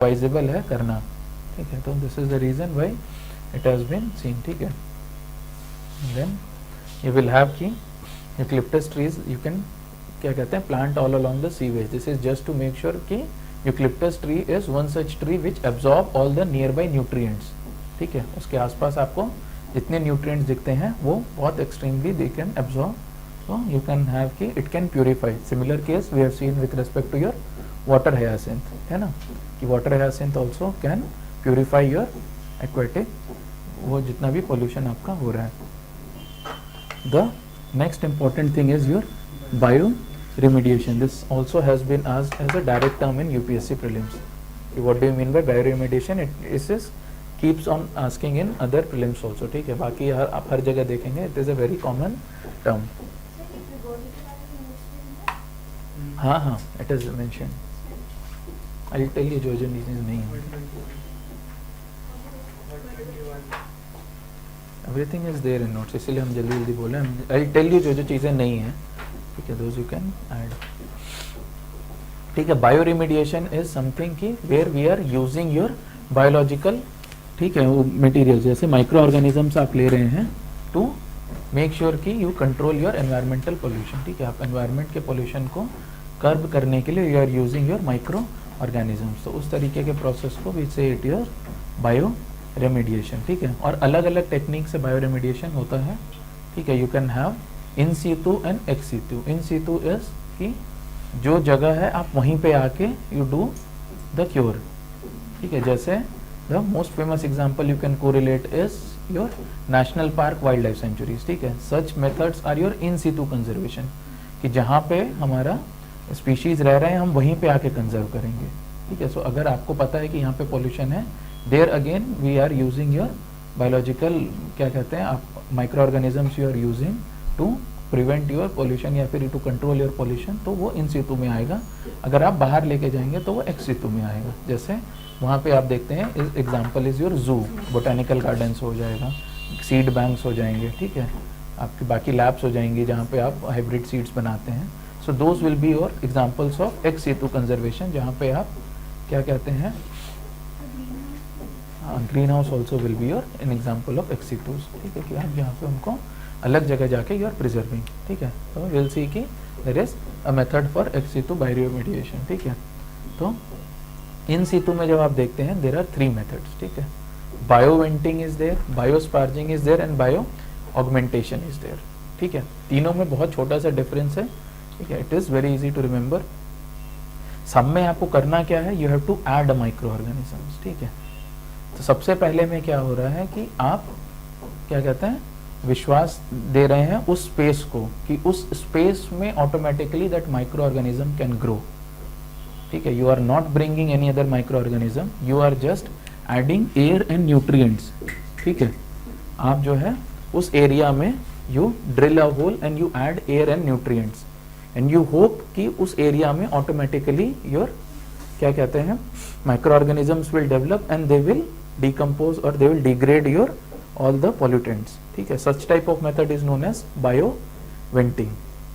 Advisable है करना, ठीक है। तो this is the reason why it has been seen, ठीक है। देन यू विल हैव की यूकलिप्टस ट्रीज यू कैन क्या कहते हैं plant all along the sewage. This is just to make sure कि eucalyptus tree is one such tree which absorb all the nearby nutrients, ठीक है। उसके आसपास आपको जितने न्यूट्रिएंट्स दिखते हैं वो बहुत extremely they can absorb, so you can have कि it can purify. Similar case we have seen with respect to your water hyacinth, है ना, कि water hyacinth also can purify your aquatic, वो जितना भी pollution आपका हो रहा है। The next important thing is your bioremediation. This also has been asked as a direct term in UPSC prelims. What do you mean by bioremediation? It is keeps on asking in other prelims also, ठीक है। बाकी आप हर जगह देखेंगे, it is a very common term. हाँ हाँ, it is mentioned. I'll tell you जो चीज़ें नहीं है। Everything is there in notes, इसीलिए हम जल्दी जल्दी बोले। I'll tell you जो चीज़ें नहीं हैं, ठीक है, those you can add. ठीक है, bioremediation is something कि where we are using your biological, ठीक है, वो मटेरियल जैसे माइक्रो ऑर्गेनिजम्स आप ले रहे हैं टू मेक श्योर कि you control your environmental pollution, ठीक है। आप एनवायरमेंट के पोल्यूशन को कर्ब करने के लिए you are using your microorganisms, तो उस तरीके के प्रोसेस को वी से इट योर बायो रेमेडिएशन, ठीक है। और अलग अलग टेक्निक से बायो रेमेडिएशन होता है, ठीक है। You can have in situ and ex situ. In situ is कि जो जगह है आप वहीं पे आके यू डू द क्योर, ठीक है। जैसे the most famous example you can correlate is your national park wildlife sanctuaries, ठीक है। Such methods are your in situ conservation, कि जहाँ पे हमारा स्पीशीज रह रहे हैं हम वहीं पे आके कंजर्व करेंगे, ठीक है। सो अगर आपको पता है कि यहाँ पे पोल्यूशन है, there again we are using your biological क्या कहते हैं आप microorganisms you are using to prevent your pollution या फिर टू कंट्रोल योर पोल्यूशन, तो वो इन सीटू में आएगा। अगर आप बाहर लेके जाएंगे तो वो एक्स सीटू में आएगा। जैसे वहाँ पे आप देखते हैं एग्जाम्पल इज योर जू, बोटानिकल गार्डन्स हो जाएगा, सीड बैंक्स हो जाएंगे, ठीक है। आपकी बाकी लैब्स हो जाएंगी जहाँ पे आप हाइब्रिड सीड्स बनाते हैं। So those will be your examples of ex situ conservation, जहाँ पे आप क्या कहते हैं greenhouse also will be your an example of ex situs, ठीक है। कि आप यहाँ पे उनको अलग जगह जाके यू आर प्रिजर्विंग, ठीक है। तो विल सी कि there is a method for ex situ bioremediation, ठीक है। तो इन सीटू में जब आप देखते हैं देयर आर 3 मेथड्स, ठीक है। Bio venting is there, bio sparging is there and bio augmentation is there, ठीक है। तीनों में बहुत छोटा सा डिफरेंस है, ठीक है। It is very easy to remember. सब में आपको करना क्या है, you have to add microorganisms, ठीक है। तो सबसे पहले में क्या हो रहा है कि आप क्या कहते हैं विश्वास दे रहे हैं उस स्पेस को कि उस स्पेस में automatically that microorganism can grow, ठीक है। You are not bringing any other microorganism, you are just adding air and nutrients, ठीक है। आप जो है उस एरिया में you drill a hole and you add air and nutrients and you hope कि उस एरिया में ऑटोमेटिकली योर क्या कहते हैं microorganisms will develop and they will decompose और they will degrade your all the pollutants, ठीक है। Such type of method is known as bio venting,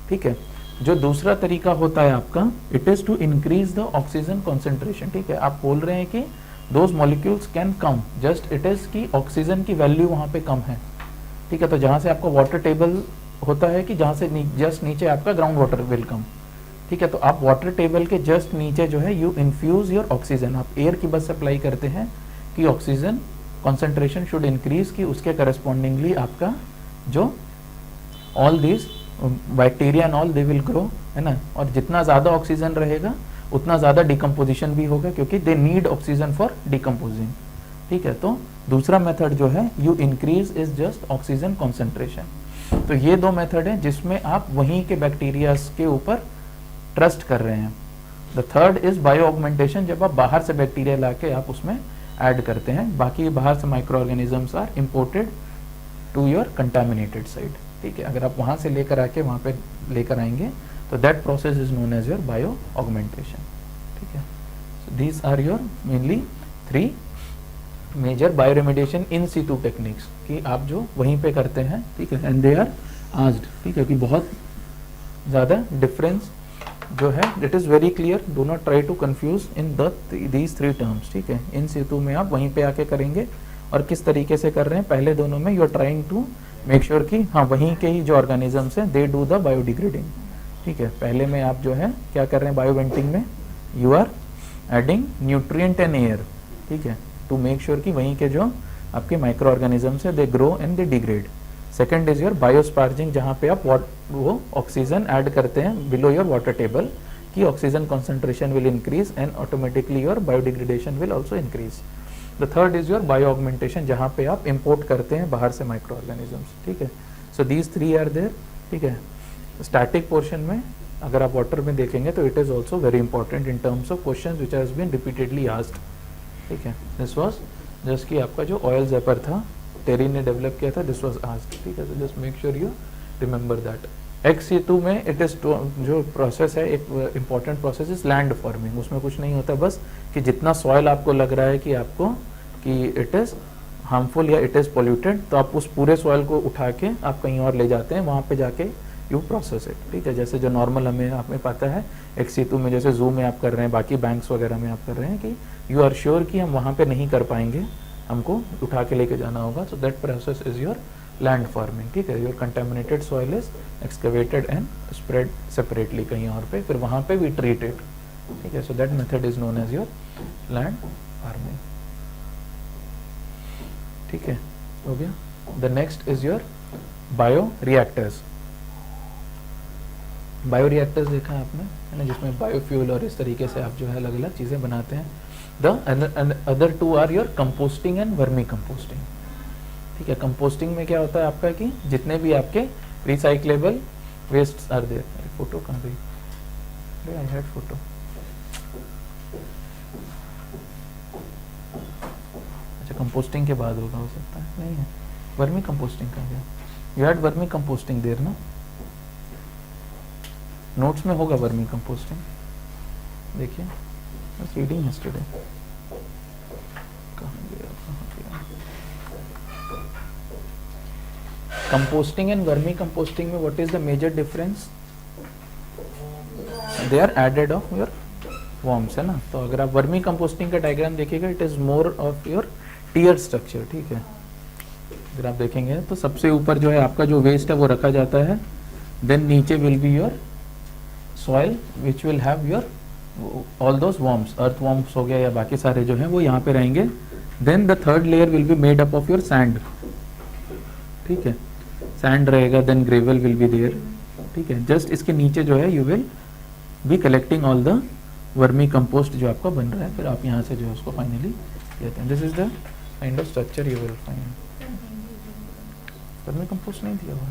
ठीक है। जो दूसरा तरीका होता है आपका, it is to increase the oxygen concentration, ठीक है। आप बोल रहे हैं कि those molecules can come, just it is कि ऑक्सीजन की वैल्यू वहाँ पे कम है, ठीक है। तो जहाँ से आपका वाटर टेबल होता है कि जहाँ से जस्ट नीचे आपका ग्राउंड वाटर विल कम, ठीक है। तो आप वाटर टेबल के जस्ट नीचे जो है यू इन्फ्यूज योर ऑक्सीजन, आप एयर की बस सप्लाई करते हैं कि ऑक्सीजन कॉन्सेंट्रेशन शुड इंक्रीज, कि उसके करस्पॉन्डिंगली आपका जो all this bacteria and all they will grow, है ना। और जितना ज़्यादा ऑक्सीजन रहेगा उतना ज़्यादा डिकम्पोजिशन भी होगा, क्योंकि they need oxygen for decomposing, ठीक है। तो दूसरा मेथड जो है you increase is just oxygen concentration. तो ये 2 मेथड हैं जिसमें आप वहीं के बैक्टीरियाज के ऊपर ट्रस्ट कर रहे हैं। The third is bio augmentation, जब आप बाहर से बैक्टीरिया ला के आप उसमें ऐड करते हैं, बाकी बाहर से microorganisms are imported to your contaminated side, ठीक है। अगर आप वहाँ से लेकर आके वहाँ पे लेकर आएंगे तो that process is known as your bio augmentation, ठीक है। So these are your mainly 3 major bioremediation in situ techniques, कि आप जो वहीं पे करते हैं, ठीक है। एंड दे आर आस्क्ड, ठीक है, कि बहुत ज़्यादा डिफरेंस जो है it is very clear, do not try to confuse in these 3 terms, ठीक है। इन सितु में आप वहीं पे आके करेंगे, और किस तरीके से कर रहे हैं, पहले दोनों में you are trying to make sure कि हाँ वहीं के ही जो ऑर्गेनिजम्स हैं दे डू द बायोडिग्रेडिंग, ठीक है। पहले में आप जो है क्या कर रहे हैं, बायोवेंटिंग में you are adding nutrient and air, ठीक है, टू मेक श्योर कि वहीं के जो आपके माइक्रो ऑर्गेनिजम्स है they grow and they degrade. Second is your biosparging, जहाँ पे आप वो ऑक्सीजन ऐड करते हैं बिलो योर वाटर टेबल कि oxygen concentration will increase and automatically your biodegradation will also increase. The third is your bio augmentation, जहाँ पे आप इंपोर्ट करते हैं बाहर से माइक्रो ऑर्गेनिजम्स, ठीक है। सो दीज 3 आर देयर, ठीक है। स्टैटिक पोर्शन में अगर आप वाटर में देखेंगे तो it is also very important in terms of question which has been repeatedly asked, ठीक है। दिस वाज जस्ट कि आपका जो ऑयल ज़ेपर था टेरी ने डेवलप किया था, दिस वाज आस्क्ड, ठीक है। तो just make sure you remember that. XC2 में इट इज जो प्रोसेस है, एक important process is land farming. उसमें कुछ नहीं होता, बस कि जितना सॉइल आपको लग रहा है कि आपको कि इट इज हार्मफुल या इट इज पोल्यूटेड, तो आप उस पूरे सॉइल को उठा के आप कहीं और ले जाते हैं, वहाँ पे जाके यू प्रोसेस इट, ठीक है। जैसे जो नॉर्मल हमें पता है XC2 में, जैसे जू में आप कर रहे हैं, बाकी बैंक्स वगैरह में आप कर रहे हैं कि यू आर श्योर कि हम वहाँ पे नहीं कर पाएंगे, हमको उठा के लेके जाना होगा। So that process is your land farming, ठीक है। Your contaminated soil is excavated and spread separately कहीं और पे, फिर वहाँ पे वी ट्रीट इट, ठीक है। So that method is known as your land farming, ठीक है, हो गया। The next is your bioreactors. Bioreactors देखा है आपने, है ना, जिसमें बायोफ्यूल और इस तरीके से आप जो है अलग अलग चीज़ें बनाते हैं। The other 2 are your composting and vermicomposting, ठीक है। कंपोस्टिंग में क्या होता है आपका कि जितने भी आपके recyclable waste are there, photo कहाँ गई, आई हैड फोटो, अच्छा कंपोस्टिंग के बाद होगा, हो सकता है नहीं है। वर्मी कंपोस्टिंग कहाँ गया, you had vermicomposting there ना, नोट्स में होगा वर्मी कंपोस्टिंग, देखिए रीडिंग यस्टरडे, कहाँ गया। कंपोस्टिंग एंड वर्मी कंपोस्टिंग में what is the major difference, they are added of your worms, है ना। तो अगर आप वर्मी कंपोस्टिंग का डायग्राम देखिएगा, it is more of your tier structure, ठीक है। अगर आप देखेंगे तो सबसे ऊपर जो है आपका जो वेस्ट है वो रखा जाता है, देन नीचे will be your soil which will have your all those worms, earth worms हो गया या बाकी सारे जो हैं वो यहाँ पे रहेंगे। Then the third layer will be made up of your sand, ठीक है, सैंड रहेगा, then gravel will be there, ठीक है। जस्ट इसके नीचे जो है you will be collecting all the vermicompost जो आपका बन रहा है, फिर आप यहाँ से जो है उसको फाइनली लेते हैं। This is the kind of structure you will find. Vermi compost नहीं दिया हुआ,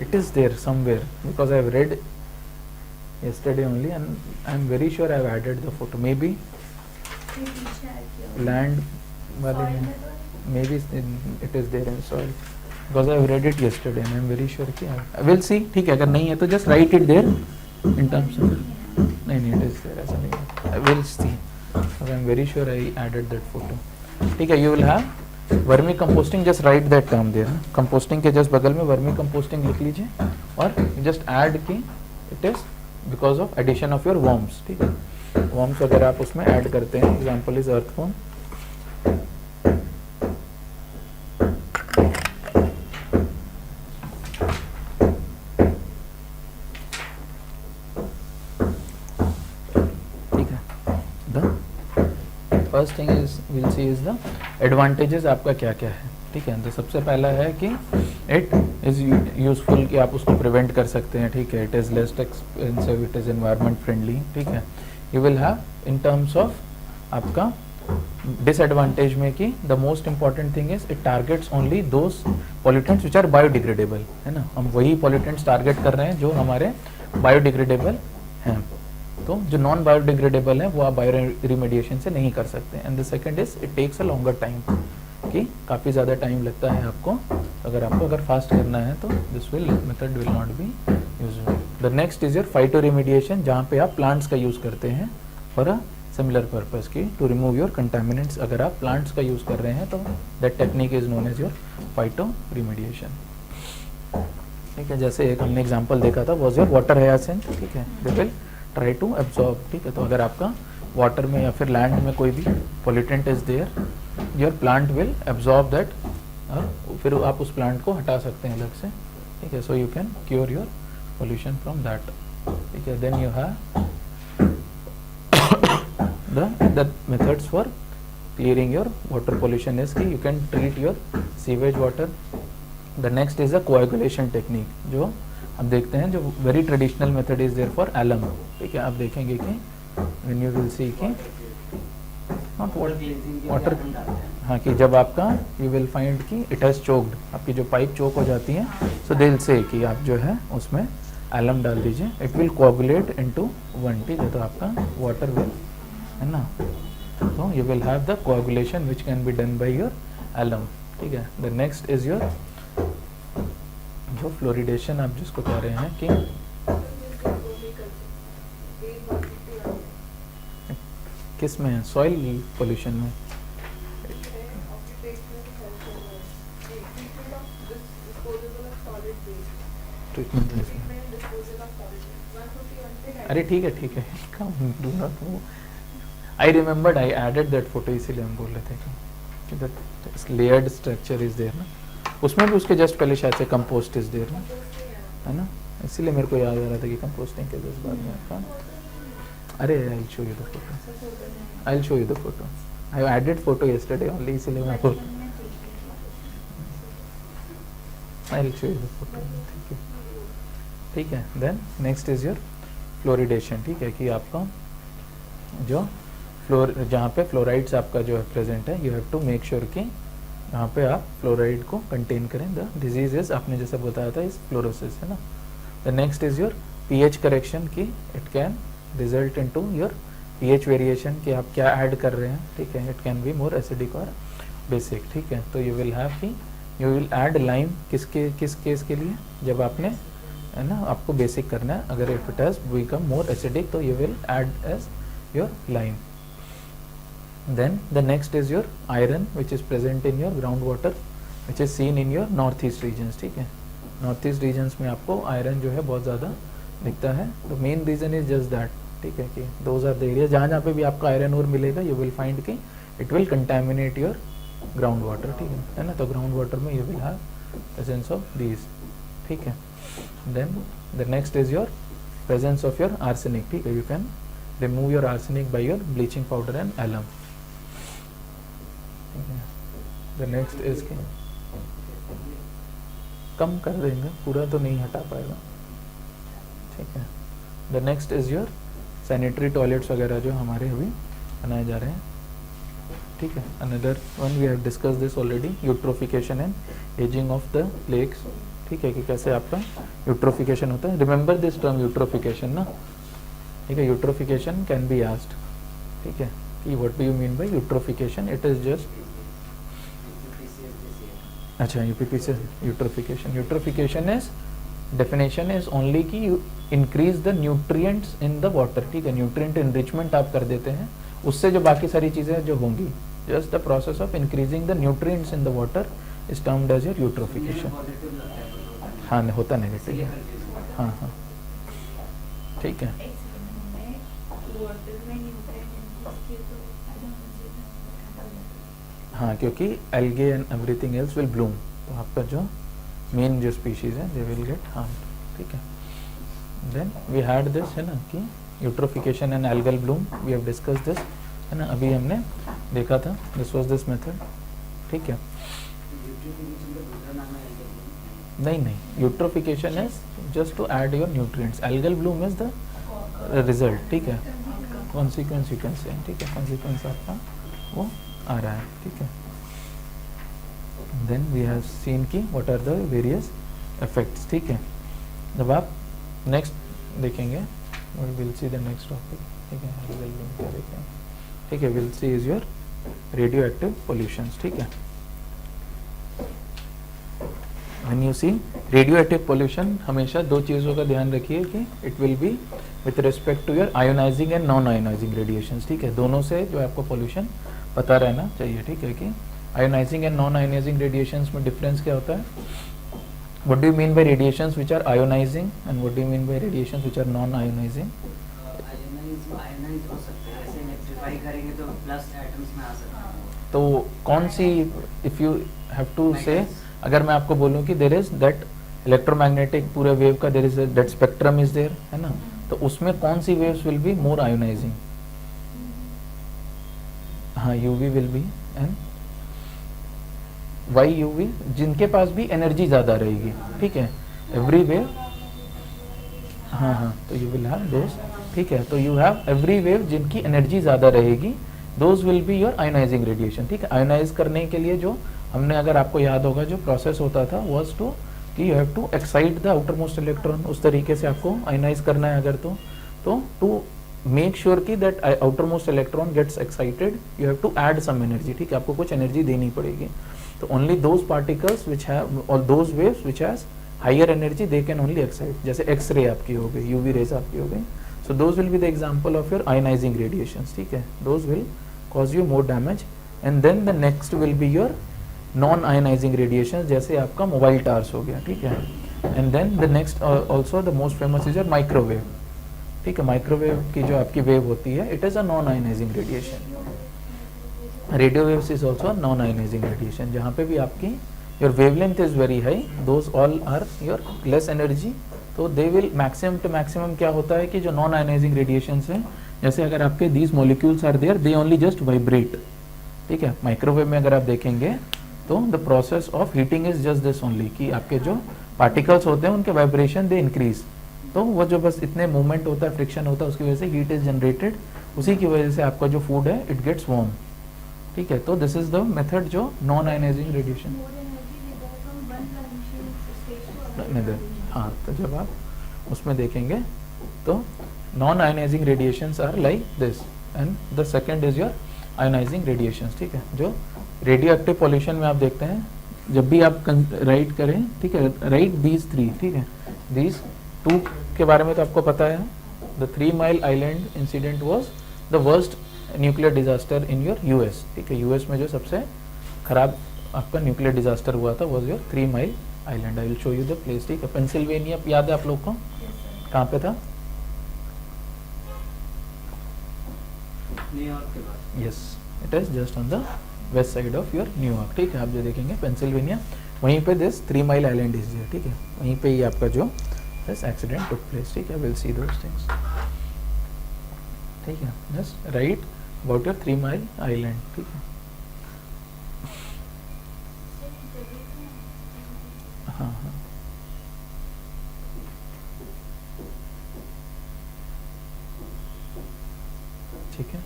it is there somewhere because I have read yesterday only and I am very sure I have added the photo, maybe land wale maybe it is there in soil because I have read it yesterday and I am very sure कि I will see, ठीक है। अगर नहीं है तो just write it there in terms of, नहीं it is there, ऐसा नहीं है, I will see because I am very sure I added that photo, ठीक है। You will have vermicomposting, just write that term there, composting के just बगल में vermicomposting लिख लीजिए और जस्ट ऐड की it is because of addition of your worms, ठीक है। वॉर्म्स अगर आप उसमें ऐड करते हैं, एग्जांपल इज अर्थवॉर्म, ठीक है। The first thing is will see is the advantages आपका क्या क्या है, ठीक है। तो सबसे पहला है कि इट इज़ यूजफुल कि आप उसको प्रिवेंट कर सकते हैं, ठीक है। It is less expensive, it is environment friendly, ठीक है। You will have in terms of आपका डिसएडवांटेज में कि the most important thing is it targets only those pollutants which are biodegradable, है ना। हम वही पॉल्यूटेंट्स टारगेट कर रहे हैं जो हमारे बायोडिग्रेडेबल हैं, तो जो नॉन बायोडिग्रेडेबल है वो आप बायो रिमेडिएशन से नहीं कर सकते। And the second is it takes a longer time, कि काफ़ी ज़्यादा टाइम लगता है आपको, अगर आपको फास्ट करना है तो this method will not be useful. The next is your phytoremediation, जहाँ पे आप प्लांट्स का यूज़ करते हैं फॉर अ सिमिलर पर्पस की टू रिमूव योर कंटामिनेंट्स। अगर आप प्लांट्स का यूज़ कर रहे हैं तो that technique is known as your phytoremediation. ठीक है, जैसे एक हमने एग्जांपल देखा था वाज योर वाटर हायासिंथ, ठीक है, they will try to absorb, ठीक है। तो अगर आपका वाटर में या फिर लैंड में कोई भी pollutant is there, your plant will absorb that, फिर आप उस प्लांट को हटा सकते हैं अलग से, ठीक है। So you can cure your pollution from that, ठीक है। Then you have the methods for clearing your water pollution is कि you can treat your sewage water. The next is the coagulation technique, जो हम देखते हैं, जो very traditional method is there for alum, ठीक है। आप देखेंगे कि when you will see कि not water, हाँ, कि जब आपका you will find कि it has choked, आपकी जो पाइप चोक हो जाती है, so they'll say कि आप जो है उसमें alum डाल दीजिए, it will coagulate into one, ठीक है। तो आपका water will, है ना, तो you will have the coagulation which can be done by your alum, ठीक है। The next is your जो फ्लोरिडेशन आप जिसको कह रहे हैं कि किस में है, सॉइल पोल्यूशन में, ट्रीटमेंट में, अरे ठीक है ठीक है, do not move, I remembered I added that photo, इसीलिए हम बोल रहे थे कि that layered structure is there ना, उसमें भी उसके जस्ट पहले शायद से कंपोस्ट इज देयर ना, है ना, इसीलिए मेरे को याद आ रहा था कि कंपोस्टिंग के जस्ट बाद में आपका, अरे I show you the photo, I show you the photo, I added photo yesterday only, इसीलिए मैं आपको I show you the photo, ठीक है, ठीक है। Then next is your fluoridation, ठीक है, कि आपका जो फ्लोर जहाँ पे फ्लोराइड्स आपका जो है प्रेजेंट है, you have to make sure कि यहाँ पे आप फ्लोराइड को कंटेन करें। द डिजीज इज, आपने जैसे बताया था, इस फ्लोरोसिस, है ना। The next is your pH correction, कि it can result into your pH variation, कि आप क्या ऐड कर रहे हैं, ठीक है। It can be more acidic और बेसिक, ठीक है। तो यू विल हैव कि यू विल ऐड लाइम, किस केस के लिए, जब आपने, है ना, आपको बेसिक करना है, अगर if it has become more acidic तो you will add as your lime. Then the next is your iron which is present in your groundwater which is seen in your north east regions, ठीक है। North east regions में आपको iron जो है बहुत ज़्यादा दिखता है। The main reason is just that, ठीक है, कि दोज आर द एरिया जहाँ जहाँ पे भी आपका आयरन और मिलेगा, यू विल फाइंड कि it will contaminate your ground water, ठीक है ना। तो ग्राउंड वाटर में you will have presence of these, ठीक है। Then the next is your presence of your arsenic, ठीक है। You can remove your arsenic by your bleaching powder and alum. The next is कम कर देंगे, पूरा तो नहीं हटा पाएगा, ठीक है। The next is your sanitary toilets वगैरह जो हमारे अभी बनाए जा रहे हैं, ठीक है। Another one we have discuss this already, eutrophication and ageing of the lakes, ठीक है, कि कैसे आपका यूट्रोफिकेशन होता है। रिमेंबर दिस टर्म यूट्रोफिकेशन ना, ठीक है। यूट्रोफिकेशन कैन बी आस्क्ड, ठीक है, कि what do you mean by eutrophication. It is just, अच्छा, यूपीपी से eutrophication, eutrophication is definition is only कि you increase the nutrients in the water, ठीक है। न्यूट्रिएंट इनरिचमेंट आप कर देते हैं, उससे जो बाकी सारी चीज़ें जो होंगी, just the process of increasing the nutrients in the water is termed as your eutrophication. हाँ, होता नेगेटिव, हाँ हाँ, ठीक है। हाँ, क्योंकि algae and everything else will bloom, तो आपका जो मेन जो स्पीशीज है दे विल गेट हार्म्ड, ठीक है। देन वी हैड दिस, है ना, कि eutrophication and algal bloom, we have discuss this, है ना, अभी हमने देखा था, दिस वाज दिस मेथड, ठीक है। नहीं, eutrophication is just to add your nutrients, algal bloom is the result, ठीक है, कॉन्सिक्वेंस यू कैन से, ठीक है, कॉन्सिक्वेंस आपका वो आ रहा है, ठीक है। देन वी हैव सीन की what are the various effects, ठीक है। जब आप नेक्स्ट देखेंगे, we will see the next topic, ठीक है, क्या देखें, ठीक है, will see is your radioactive pollutions, ठीक है। When you see radioactive pollution, हमेशा दो चीज़ों का ध्यान रखिए कि it will be with respect to your ionizing and non ionizing radiations, ठीक है। दोनों से जो आपको पोल्यूशन पता रहना चाहिए, ठीक है, कि ionizing and non ionizing radiations में डिफरेंस क्या होता है। What do you mean by radiations which are ionizing and what do you mean by radiations which are non-ionizing? Ionize हो सकते हैं, ऐसे इलेक्ट्रीफाई करेंगे तो प्लस एटम्स में आ सकते हैं। तो कौन सी, if you have to say, अगर मैं आपको बोलूँ कि देर इज दैट इलेक्ट्रोमैग्नेटिक पूरे वेव का there is that spectrum is there, है ना, तो उसमें कौन सी waves will be more ionizing? हाँ, UV will be and why UV, जिनके पास भी एनर्जी ज़्यादा रहेगी, ठीक है, एवरी वेव, हाँ हाँ, तो यू विल हैव दोस, ठीक है, तो यू हैव एवरी वेव जिनकी एनर्जी ज़्यादा रहेगी, those will be your ionizing radiation, ठीक है। आयोनाइज करने के लिए जो हमने, अगर आपको याद होगा, जो प्रोसेस होता था वॉज टू कि you have to excite the outermost electron, उस तरीके से आपको आयोनाइज करना है अगर तो टू मेक श्योर कि that outermost electron gets excited you have to add some energy, ठीक है, आपको कुछ एनर्जी देनी पड़ेगी। तो only those particles which have और those waves which has higher energy they can only excite, जैसे एक्स रे आपकी हो गई, यूवी रेज आपकी हो गई, so those will be the example of your ionizing radiations, ठीक है, those will cause you more damage. And then the next will be your non ionizing radiation, जैसे आपका मोबाइल टावर्स हो गया, ठीक है। And then the next also the most famous is your microwave, ठीक है, माइक्रोवेव की जो आपकी वेव होती है, it is a non ionizing radiation. Radio waves is also non ionizing radiation, जहाँ पे भी आपकी your wavelength is very high, those all are your less energy, तो they will maximum to maximum क्या होता है कि जो नॉन आयोनाइजिंग रेडिएशंस हैं, जैसे अगर आपके these molecules are there, they only just vibrate, ठीक है। माइक्रोवेव में अगर आप देखेंगे तो the process of heating is just this only, कि आपके जो पार्टिकल्स होते हैं उनके वाइब्रेशन दे इंक्रीज, तो वो जो बस इतने मूवमेंट होता है, फ्रिक्शन होता है, उसकी वजह से हीट इज जनरेटेड, उसी की वजह से आपका जो फूड है इट गेट्स वार्म, ठीक है। तो दिस इज द मेथड जो नॉन आयोनाइजिंग रेडिएशन, हाँ, तो जब आप उसमें देखेंगे तो non ionizing radiations are like this and the second is your ionizing radiations, ठीक है। जो रेडियो एक्टिव पॉल्यूशन में आप देखते हैं, जब भी आप राइट करें, ठीक है, राइट दीज थ्री, ठीक है, दीज टू के बारे में तो आपको पता है, the 3 Mile island incident was the worst nuclear disaster in your US, ठीक है, यूएस में जो सबसे खराब आपका न्यूक्लियर डिजास्टर हुआ था was your 3 Mile island. I will show you the place, ठीक है, पेंसिल्वेनिया, याद है आप लोग को, कहाँ पे था? न्यूयॉर्क के बाद, yes, it is just on the west side of your New York, ठीक है, आप जो देखेंगे पेंसिल्वेनिया, वहीं पे this 3 Mile Island is there, ठीक है, वहीं पे ही आपका जो दिस एक्सीडेंट टुक प्लेस, ठीक है, विल सी दोस थिंग्स, ठीक है, just right about your 3 Mile island, ठीक है। हाँ हाँ, ठीक है,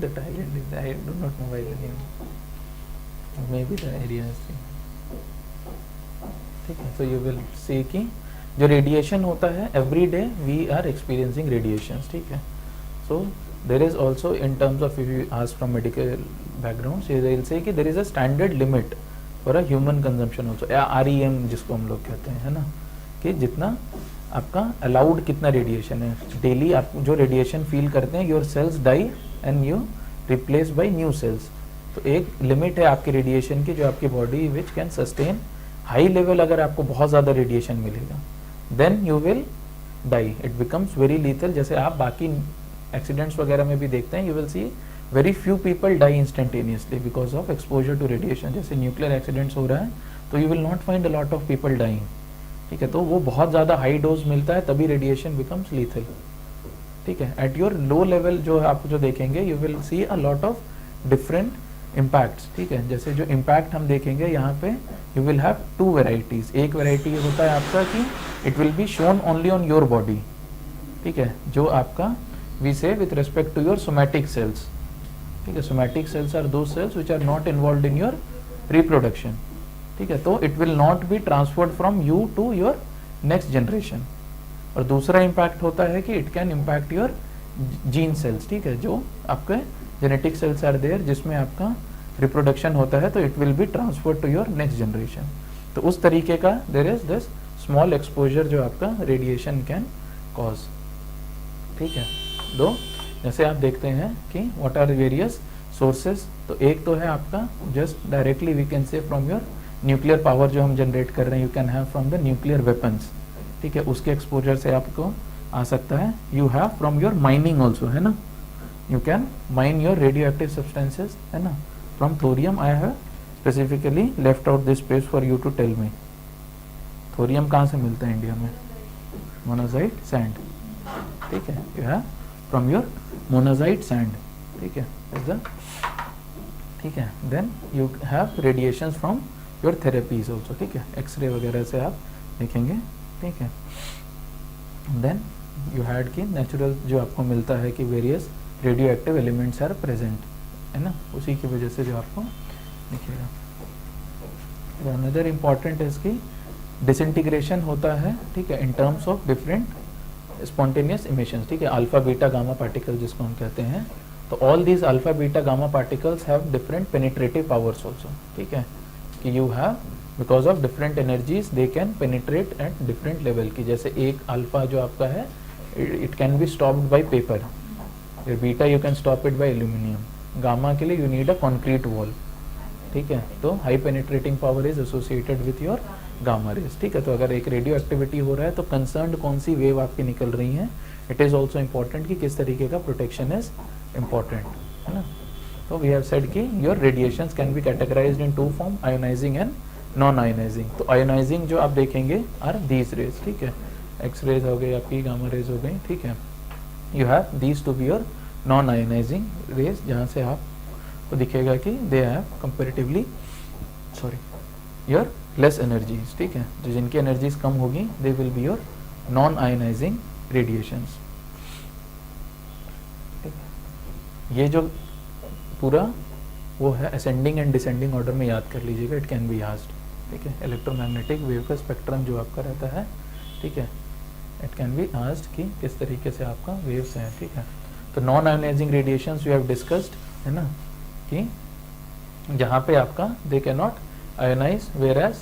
that island is, I do not know why the name, maybe the area is same, ठीक है। So you will see कि जो रेडिएशन होता है every day we are experiencing radiations, ठीक है। So there is also in terms of, if you ask from medical background, they will say कि there is a standard limit for a human consumption also, REM जिसको हम लोग कहते हैं, है ना, कि जितना आपका अलाउड कितना रेडिएशन है डेली, आप जो रेडिएशन फील करते हैं, your cells die and you replace by new cells, तो एक लिमिट है आपके रेडिएशन की जो आपकी body which can sustain high level. अगर आपको बहुत ज़्यादा रेडिएशन मिलेगा then you will die, it becomes very lethal. जैसे आप बाकी एक्सीडेंट्स वगैरह में भी देखते हैं, you will see very few people die instantaneously because of exposure to radiation. जैसे न्यूक्लियर एक्सीडेंट्स हो रहा है तो you will not find a lot of people dying, ठीक है, तो वो बहुत ज़्यादा हाई डोज मिलता है तभी रेडिएशन बिकम्स लीथल, ठीक है। एट योर लो लेवल जो आप जो देखेंगे you will see a lot of different impacts, ठीक है। जैसे जो इम्पैक्ट हम देखेंगे यहाँ पे यू विल हैव 2 वेराइटीज। एक वेराइटी होता है आपका कि it will be shown only on your body, ठीक है, जो आपका we say with respect to your somatic cells, ठीक है। Somatic cells are those cells which are not involve in your reproduction, ठीक है, तो it will not be transferred from you to your next generation. और दूसरा impact होता है कि it can impact your gene cells, ठीक है, जो आपके जेनेटिक सेल्स आर देयर जिसमें आपका रिप्रोडक्शन होता है, तो it will be transferred to your next generation. तो उस तरीके का there is this small exposure जो आपका रेडिएशन कैन कॉज, ठीक है। दो जैसे आप देखते हैं कि व्हाट आर वेरियस सोर्सेस, तो एक तो है आपका just directly we can say from your nuclear power जो हम जनरेट कर रहे हैं, you can have from the nuclear weapons, ठीक है, उसके एक्सपोजर से आपको आ सकता है. You have from your mining also, है ना, you can mine your radioactive substances, है ना, from thorium. I have specifically left out this space for you to tell me. Thorium कहाँ से मिलता है इंडिया में? मोनाजाइट सैंड, ठीक है, you have from your monazite sand, ठीक है, इज द, ठीक है. Then you have radiations from your therapies also, ठीक है, एक्सरे वगैरह से आप देखेंगे, ठीक है. देन यू हैड की नेचुरल जो आपको मिलता है कि various radioactive elements are present, है ना, उसी की वजह से जो आपको दिखेगा. अनदर इम्पॉर्टेंट है इसकी डिसइंटीग्रेशन होता है, ठीक है, इन terms of different spontaneous emissions, ठीक है, अल्फा बीटा गामा पार्टिकल जिसको हम कहते हैं. तो all these alpha beta gamma particles have different penetrative powers also, ठीक है, कि you have because of different energies they can penetrate at different level की. जैसे एक अल्फा जो आपका है it can be stopped bye paper, beta you can stop it by aluminium. Gamma के लिए you need a concrete wall, ठीक है, तो high penetrating power is associated with your gamma rays, ठीक है. तो अगर एक रेडियो एक्टिविटी हो रहा है तो कंसर्न्ड कौन सी वेव आपकी निकल रही है, इट इज ऑल्सो इम्पॉर्टेंट कि किस तरीके का प्रोटेक्शन इज इम्पॉर्टेंट, है ना. तो वी हैव सेड कि your radiations can be categorised in two form, ionising and non ionising. तो आयोनाइजिंग जो आप देखेंगे आर दीज रेज, ठीक है, एक्स रेज हो गई आपकी, गामा रेज हो गई, ठीक है. You have these two be your non ionising rays, जहाँ से आपको दिखेगा कि they have comparatively your less energies, ठीक है, जो जिनकी एनर्जीज कम होगी they will be your non ionizing radiations. ये जो पूरा वो है असेंडिंग एंड डिसेंडिंग ऑर्डर में याद कर लीजिएगा, इट कैन बी आस्क्ड, ठीक है. इलेक्ट्रोमैग्नेटिक वेव का स्पेक्ट्रम जो आपका रहता है, ठीक है, इट कैन बी आस्क्ड कि किस तरीके से आपका वेव्स हैं, ठीक है. तो non ionizing radiations we have discussed, है ना, कि जहाँ पे आपका they can not ionise, whereas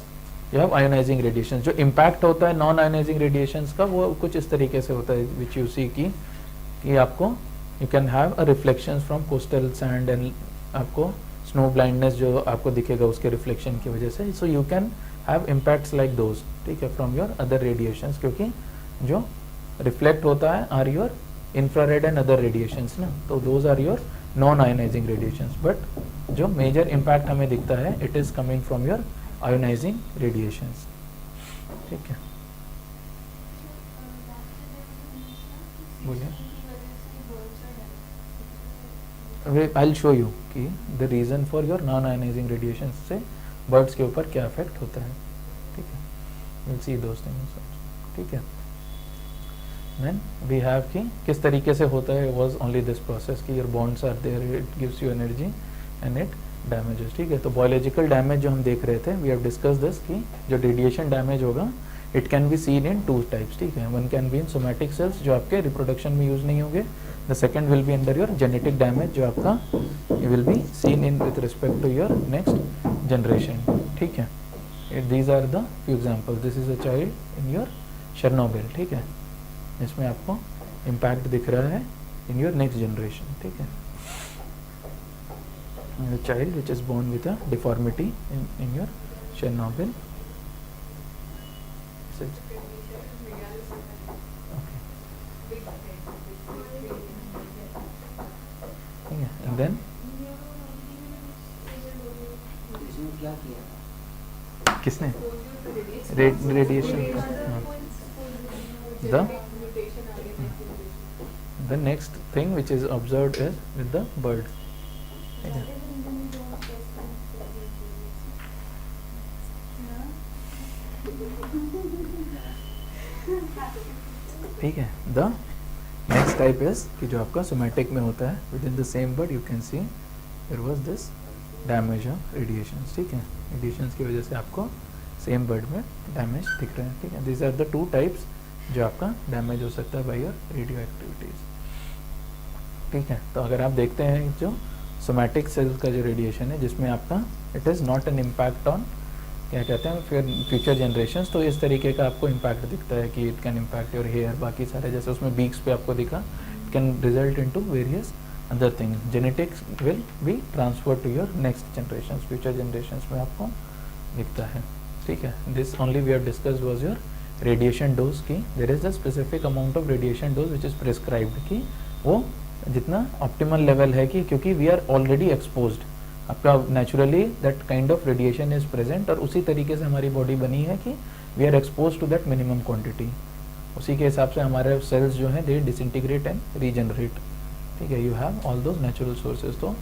you have ionising radiations. जो इम्पैक्ट होता है नॉन आयोनाइजिंग रेडिएशंस का वो कुछ इस तरीके से होता है, विच यू सी कि आपको you can have a reflections from coastal sand and आपको स्नो ब्लाइंडनेस जो आपको दिखेगा उसके रिफ्लेक्शन की वजह से. सो you can have impacts like those, ठीक है, फ्रॉम योर अदर रेडिएशंस, क्योंकि जो रिफ्लेक्ट होता है are your infrared and other radiations ना, तो those are your non ionizing radiations. But जो मेजर इम्पैक्ट हमें दिखता है it is coming from your ionizing radiations, ठीक है. बोलिए. आई विल शो यू कि the reason for your non ionizing radiation से बर्ड्स के ऊपर क्या इफेक्ट होता है, ठीक है. विल सी दोज थिंग्स, ठीक है. देन वी हैव कि किस तरीके से होता है, वाज ओनली दिस प्रोसेस कि your bonds are there, it gives you energy and it damages, ठीक है. तो बायोलॉजिकल डैमेज जो हम देख रहे थे, वी हैव डिस्कस दिस कि जो रेडिएशन डैमेज होगा it can be seen in two types, ठीक है. One can be in somatic cells जो आपके रिप्रोडक्शन में यूज नहीं होंगे. The second will be under your genetic damage जो आपका will be seen in with respect to your next generation, ठीक है. These are the few example. This is a child in your Chernobyl, ठीक है, इसमें आपको इम्पैक्ट दिख रहा है इन योर नेक्स्ट जनरेशन, ठीक है. The child which is born with a deformity in your Chernobyl. Okay. And then इसमें क्या किया? किसने radiation the next thing which is observed is with the bird. Okay. ठीक है. द नेक्स्ट टाइप इज कि जो आपका सोमैटिक में होता है within the same bird, you can see there was this damage of radiations, ठीक है. रेडिएशंस की वजह से आपको सेम बर्ड में डैमेज दिख रहे हैं, ठीक है. This are the two types जो आपका डैमेज हो सकता है बाय योर रेडियो एक्टिविटीज, ठीक है. तो अगर आप देखते हैं जो सोमैटिक सेल्स का जो रेडिएशन है जिसमें आपका it is not an impact on क्या कहते हैं फिर फ्यूचर जनरेशन्स, तो इस तरीके का आपको इम्पैक्ट दिखता है कि it can impact your hair, बाकी सारे जैसे उसमें बीक्स पे आपको दिखा, it can result into various other things, genetics will be transfer to your next generation, future generation में आपको दिखता है, ठीक है. This only we have discussed was your radiation dose की. There is a specific amount of radiation dose which is prescribed कि वो जितना ऑप्टिमल लेवल है कि क्योंकि वी आर ऑलरेडी एक्सपोज्ड, आपका naturally that kind of radiation is present, और उसी तरीके से हमारी बॉडी बनी है कि we are expose to that minimum quantity. उसी के हिसाब से हमारे सेल्स जो हैं दे डिसइंटीग्रेट एंड रीजनरेट, ठीक है. You have all those natural sources. तो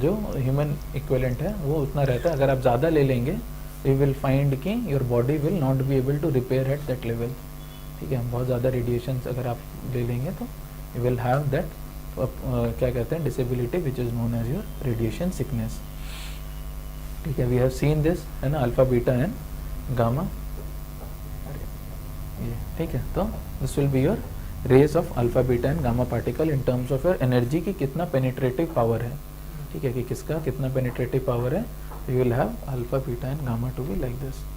जो ह्यूमन इक्विवेलेंट है वो उतना रहता है. अगर आप ज़्यादा ले लेंगे यू विल फाइंड कि your body will not be able to repair at that level, ठीक है. बहुत ज़्यादा रेडिएशन अगर आप ले लेंगे तो यू विल हैव दैट क्या कहते हैं disability which is known as your radiation sickness, ठीक है. वी हैव सीन दिस है ना, अल्फा बीटा एंड गामा, ये ठीक है. तो this will be your rays of alpha beta and gamma particle in terms of your energy की कितना पेनिट्रेटिव पावर है, ठीक है, कि किसका कितना पेनिट्रेटिव पावर है. You will have alpha beta and gamma to be like this.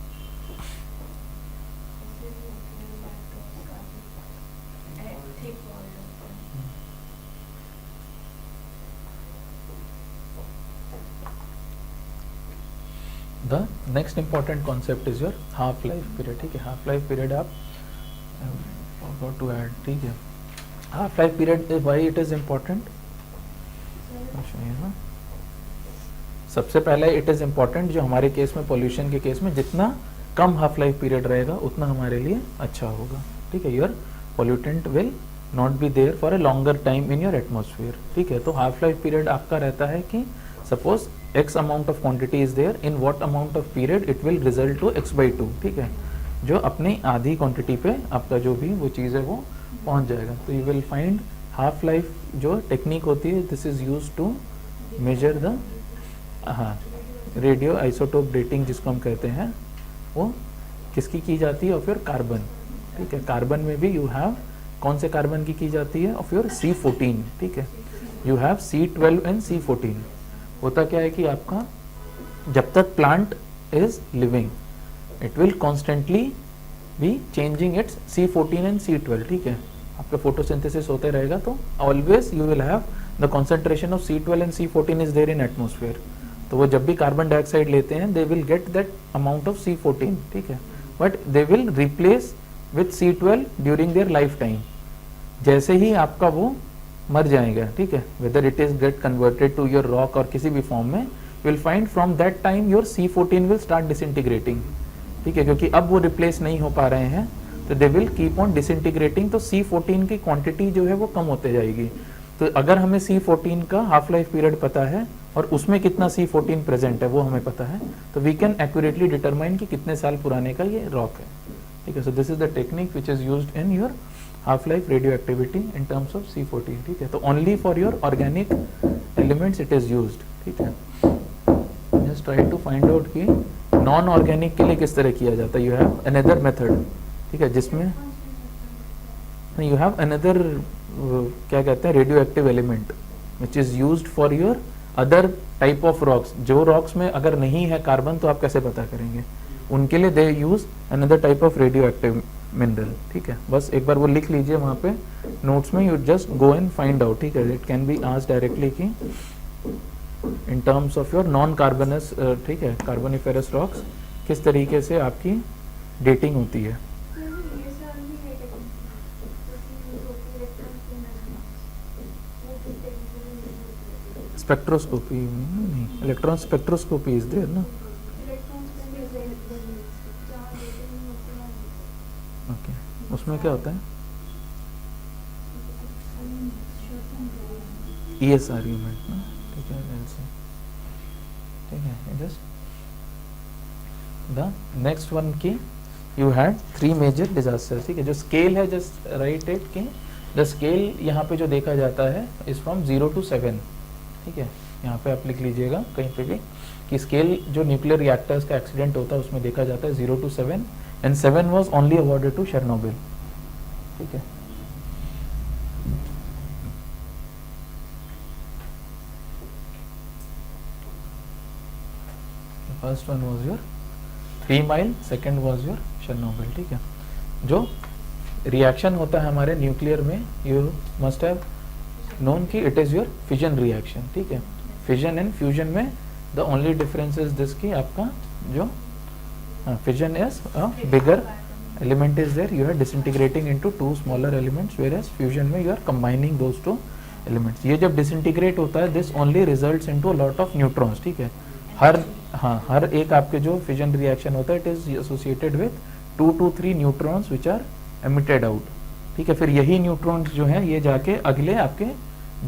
The next important concept is your half life period, ठीक है. हाफ लाइफ पीरियड आप forgot to add, ठीक है. Half life period why it is important, सबसे पहले it is important जो हमारे case में पोल्यूशन के केस में जितना कम हाफ लाइफ पीरियड रहेगा उतना हमारे लिए अच्छा होगा, ठीक है. Your pollutant will not be there for a longer time in your atmosphere, ठीक है. तो हाफ लाइफ पीरियड आपका रहता है कि suppose x amount of quantity is there, in what amount of period it will result to x/2, ठीक है. जो अपनी आधी क्वांटिटी पे आपका जो भी वो चीज़ है वो पहुंच जाएगा. तो you will find half life जो टेक्निक होती है this is use to measure the radio isotope dating जिसको हम कहते हैं, वो किसकी की जाती है, ऑफ योर कार्बन, ठीक है. कार्बन में भी यू हैव कौन से कार्बन की जाती है, ऑफ योर C14, ठीक है. You have C12 and C14. होता क्या है कि आपका जब तक plant is living it will constantly be changing its C14 and C12, ठीक है. आपका फोटोसिंथेसिस होते रहेगा तो always you will have the concentration of C12 and C14 is there in atmosphere. तो वो जब भी कार्बन डाइऑक्साइड लेते हैं they will get that amount of C14, ठीक है. But they will replace with C12 during their life time. जैसे ही आपका वो मर जाएगा, ठीक है, whether it is get converted to your rock और किसी भी फॉर्म में, will find from that time your C14 will start disintegrating, ठीक है. क्योंकि अब वो रिप्लेस नहीं हो पा रहे हैं तो they will keep on disintegrating. तो C14 की क्वांटिटी जो है वो कम होते जाएगी. तो अगर हमें C14 का हाफ लाइफ पीरियड पता है और उसमें कितना C14 प्रेजेंट है वो हमें पता है, तो वी कैन एक्यूरेटली डिटरमाइन कि कितने साल पुराने का ये रॉक है, ठीक है. So this is the technique which is used in your half life radioactivity in terms of C14, ठीक है. तो only for your organic elements it is used, ठीक है. just try to find out कि non organic के लिए किस तरह किया जाता है. यू हैव अनदर मेथड, ठीक है, जिसमें यू हैव अनदर क्या कहते हैं radio active element which is used for your other type of rocks. जो रॉक्स में अगर नहीं है कार्बन तो आप कैसे पता करेंगे, उनके लिए they use another type of radioactive mineral, ठीक है. बस एक बार वो लिख लीजिए वहाँ पे नोट्स में, you just go and find out, ठीक है. It can be asked directly कि in terms of your non carbonous, ठीक है, कार्बोनिफेरस रॉक्स किस तरीके से आपकी डेटिंग होती है. स्पेक्ट्रोस्कोपी नहीं, इलेक्ट्रॉन स्पेक्ट्रोस्कोपी इज देयर ना. ओके, उसमें क्या होता है ESR यूनिट ना, ठीक है. ठीक है. जस्ट द नेक्स्ट वन की यू हैड 3 मेजर डिजास्टर्स, ठीक है. जो स्केल है जस्ट राइट इट कि द स्केल यहाँ पे जो देखा जाता है इज फ्रॉम 0 to 7, ठीक है. यहाँ पे आप लिख लीजिएगा कहीं पे भी कि स्केल जो न्यूक्लियर रिएक्टर्स का एक्सीडेंट होता है उसमें देखा जाता है 0 to 7 and 7 was only awarded to Chernobyl, ठीक है. First one was your 3 mile, second was your Chernobyl, ठीक है. जो रिएक्शन होता है हमारे न्यूक्लियर में, यू मस्ट हैव नोन की it is your fission reaction, ठीक है। फिजन एंड फ्यूजन में the only difference is this की आपका जो fission is a bigger element is there, you are disintegrating into two smaller elements, whereas fusion में you are combining those two elements. ये जब disintegrate होता है this only results into a lot of neutrons, ठीक है। हर एक आपके जो fission reaction होता है it is associated with 2 to 3 neutrons which are emitted out, ठीक है। फिर यही न्यूट्रॉन्स जो हैं ये जाके अगले आपके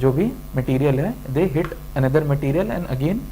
जो भी मटेरियल है they hit another material and again